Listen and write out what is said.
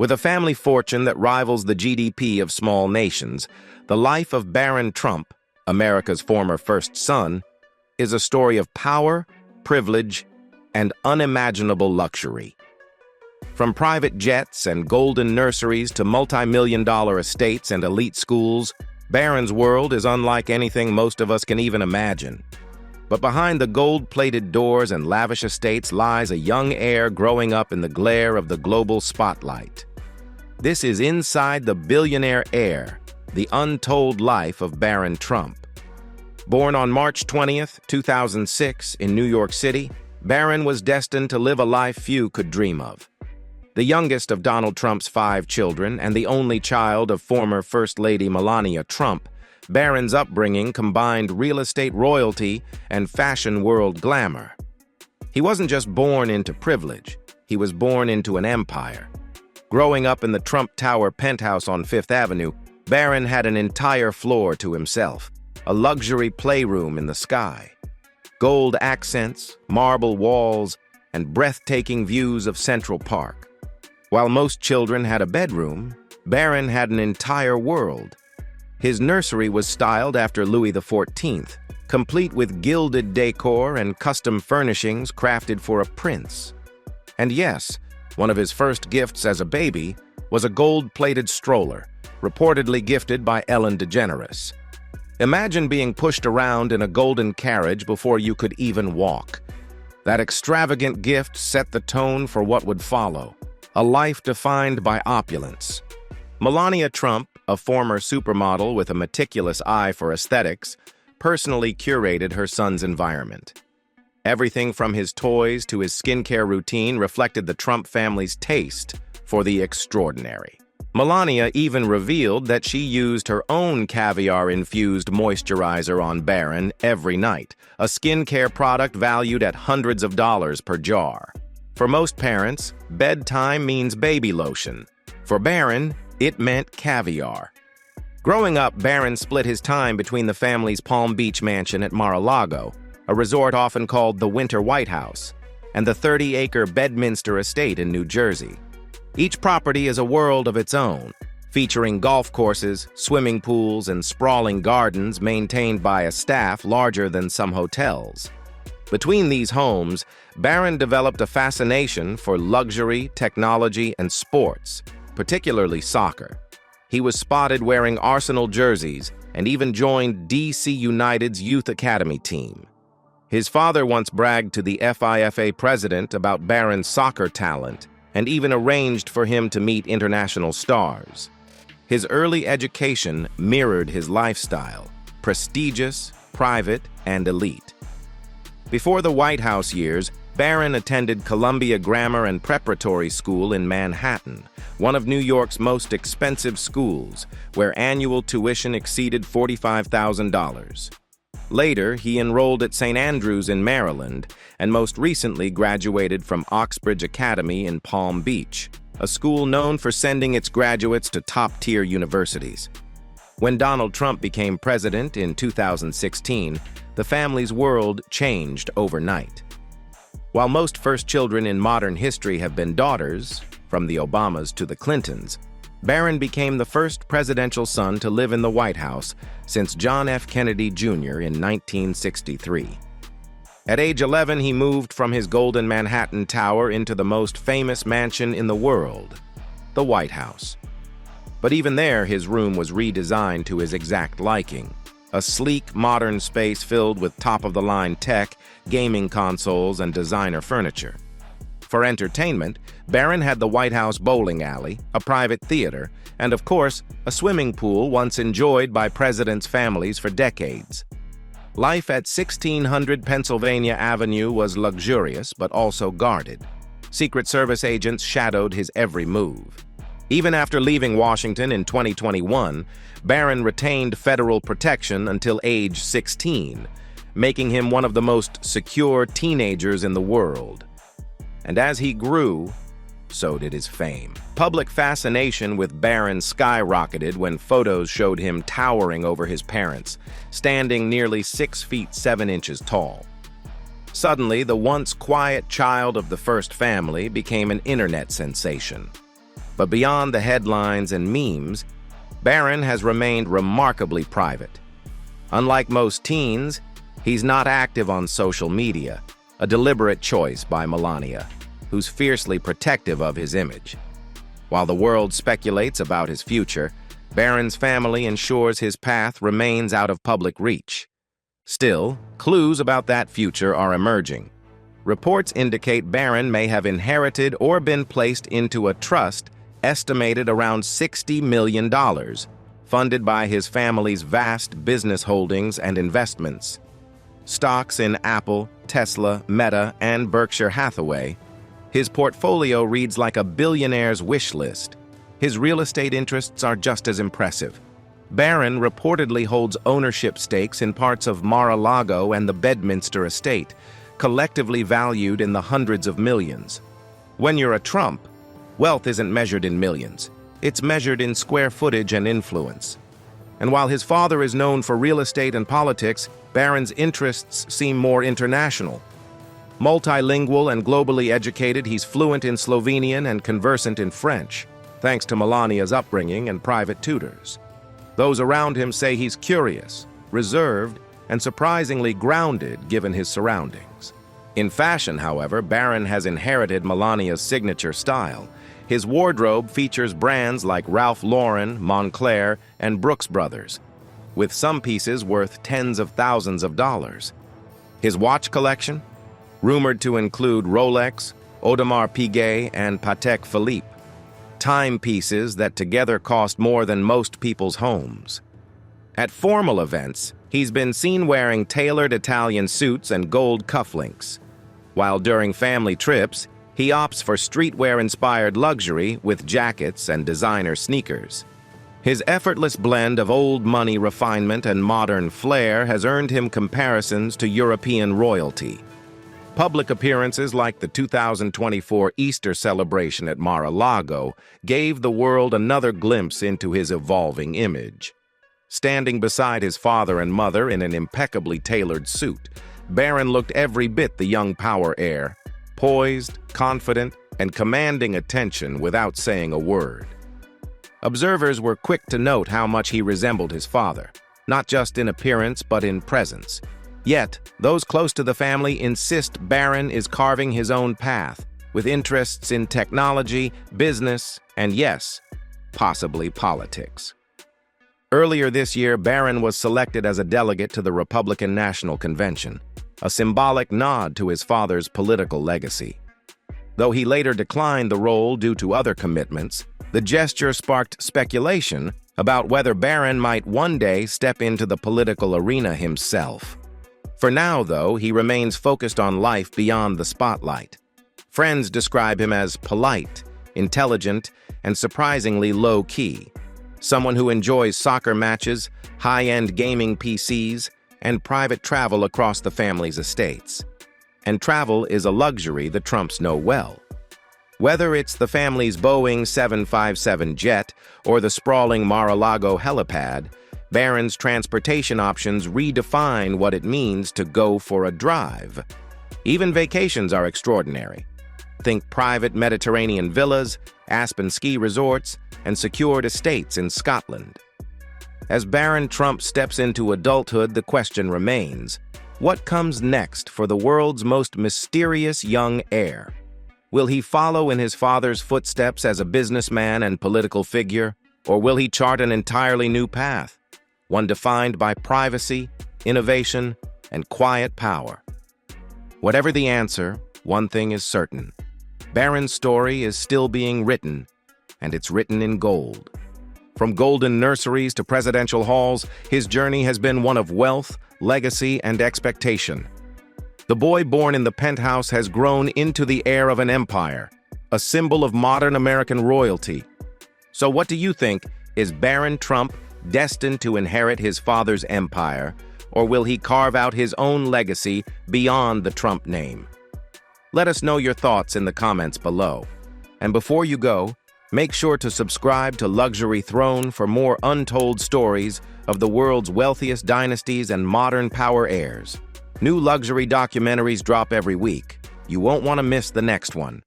With a family fortune that rivals the GDP of small nations, the life of Barron Trump, America's former first son, is a story of power, privilege, and unimaginable luxury. From private jets and golden nurseries to multi-million-dollar estates and elite schools, Barron's world is unlike anything most of us can even imagine. But behind the gold-plated doors and lavish estates lies a young heir growing up in the glare of the global spotlight. This is Inside the Billionaire Heir, the untold life of Barron Trump. Born on March 20th, 2006, in New York City, Barron was destined to live a life few could dream of. The youngest of Donald Trump's 5 children and the only child of former First Lady Melania Trump, Barron's upbringing combined real estate royalty and fashion world glamour. He wasn't just born into privilege, he was born into an empire. Growing up in the Trump Tower penthouse on Fifth Avenue, Barron had an entire floor to himself, a luxury playroom in the sky. Gold accents, marble walls, and breathtaking views of Central Park. While most children had a bedroom, Barron had an entire world. His nursery was styled after Louis XIV, complete with gilded decor and custom furnishings crafted for a prince. And yes, one of his first gifts as a baby was a gold-plated stroller, reportedly gifted by Ellen DeGeneres. Imagine being pushed around in a golden carriage before you could even walk. That extravagant gift set the tone for what would follow, a life defined by opulence. Melania Trump, a former supermodel with a meticulous eye for aesthetics, personally curated her son's environment. Everything from his toys to his skincare routine reflected the Trump family's taste for the extraordinary. Melania even revealed that she used her own caviar-infused moisturizer on Barron every night, a skincare product valued at hundreds of dollars per jar. For most parents, bedtime means baby lotion. For Barron, it meant caviar. Growing up, Barron split his time between the family's Palm Beach mansion at Mar-a-Lago, a resort often called the Winter White House, and the 30-acre Bedminster estate in New Jersey. Each property is a world of its own, featuring golf courses, swimming pools, and sprawling gardens maintained by a staff larger than some hotels. Between these homes, Barron developed a fascination for luxury, technology, and sports, particularly soccer. He was spotted wearing Arsenal jerseys and even joined DC United's youth academy team. His father once bragged to the FIFA president about Barron's soccer talent and even arranged for him to meet international stars. His early education mirrored his lifestyle, prestigious, private, and elite. Before the White House years, Barron attended Columbia Grammar and Preparatory School in Manhattan, one of New York's most expensive schools, where annual tuition exceeded $45,000. Later, he enrolled at St. Andrews in Maryland and most recently graduated from Oxbridge Academy in Palm Beach, a school known for sending its graduates to top-tier universities. When Donald Trump became president in 2016, the family's world changed overnight. While most first children in modern history have been daughters, from the Obamas to the Clintons, Barron became the first presidential son to live in the White House since John F. Kennedy Jr. in 1963. At age 11, he moved from his golden Manhattan tower into the most famous mansion in the world, the White House. But even there, his room was redesigned to his exact liking, a sleek, modern space filled with top-of-the-line tech, gaming consoles, and designer furniture. For entertainment, Barron had the White House bowling alley, a private theater, and of course, a swimming pool once enjoyed by presidents' families for decades. Life at 1600 Pennsylvania Avenue was luxurious but also guarded. Secret Service agents shadowed his every move. Even after leaving Washington in 2021, Barron retained federal protection until age 16, making him one of the most secure teenagers in the world. And as he grew, so did his fame. Public fascination with Barron skyrocketed when photos showed him towering over his parents, standing nearly 6 feet 7 inches tall. Suddenly, the once quiet child of the first family became an internet sensation. But beyond the headlines and memes, Barron has remained remarkably private. Unlike most teens, he's not active on social media, a deliberate choice by Melania, who's fiercely protective of his image. While the world speculates about his future, Barron's family ensures his path remains out of public reach. Still, clues about that future are emerging. Reports indicate Barron may have inherited or been placed into a trust estimated around $60 million, funded by his family's vast business holdings and investments. Stocks in Apple, Tesla, Meta, and Berkshire Hathaway. His portfolio reads like a billionaire's wish list. His real estate interests are just as impressive. Barron reportedly holds ownership stakes in parts of Mar-a-Lago and the Bedminster estate, collectively valued in the hundreds of millions. When you're a Trump, wealth isn't measured in millions. It's measured in square footage and influence. And while his father is known for real estate and politics, Barron's interests seem more international. Multilingual and globally educated, he's fluent in Slovenian and conversant in French, thanks to Melania's upbringing and private tutors. Those around him say he's curious, reserved, and surprisingly grounded given his surroundings. In fashion, however, Barron has inherited Melania's signature style. His wardrobe features brands like Ralph Lauren, Moncler, and Brooks Brothers, with some pieces worth tens of thousands of dollars. His watch collection? Rumored to include Rolex, Audemars Piguet, and Patek Philippe, timepieces that together cost more than most people's homes. At formal events, he's been seen wearing tailored Italian suits and gold cufflinks, while during family trips, he opts for streetwear-inspired luxury with jackets and designer sneakers. His effortless blend of old money refinement and modern flair has earned him comparisons to European royalty. Public appearances like the 2024 Easter celebration at Mar-a-Lago gave the world another glimpse into his evolving image. Standing beside his father and mother in an impeccably tailored suit, Barron looked every bit the young power heir, poised, confident, and commanding attention without saying a word. Observers were quick to note how much he resembled his father, not just in appearance but in presence. Yet, those close to the family insist Barron is carving his own path, with interests in technology, business, and yes, possibly politics. Earlier this year, Barron was selected as a delegate to the Republican National Convention, a symbolic nod to his father's political legacy. Though he later declined the role due to other commitments, the gesture sparked speculation about whether Barron might one day step into the political arena himself. For now, though, he remains focused on life beyond the spotlight. Friends describe him as polite, intelligent, and surprisingly low-key. Someone who enjoys soccer matches, high-end gaming PCs, and private travel across the family's estates. And travel is a luxury the Trumps know well. Whether it's the family's Boeing 757 jet or the sprawling Mar-a-Lago helipad, Barron's transportation options redefine what it means to go for a drive. Even vacations are extraordinary. Think private Mediterranean villas, Aspen ski resorts, and secured estates in Scotland. As Barron Trump steps into adulthood, the question remains, what comes next for the world's most mysterious young heir? Will he follow in his father's footsteps as a businessman and political figure, or will he chart an entirely new path? One defined by privacy, innovation, and quiet power. Whatever the answer, one thing is certain. Barron's story is still being written, and it's written in gold. From golden nurseries to presidential halls, his journey has been one of wealth, legacy, and expectation. The boy born in the penthouse has grown into the heir of an empire, a symbol of modern American royalty. So what do you think? Is Barron Trump destined to inherit his father's empire, or will he carve out his own legacy beyond the Trump name? Let us know your thoughts in the comments below. And before you go, make sure to subscribe to Luxury Throne for more untold stories of the world's wealthiest dynasties and modern power heirs. New luxury documentaries drop every week. You won't want to miss the next one.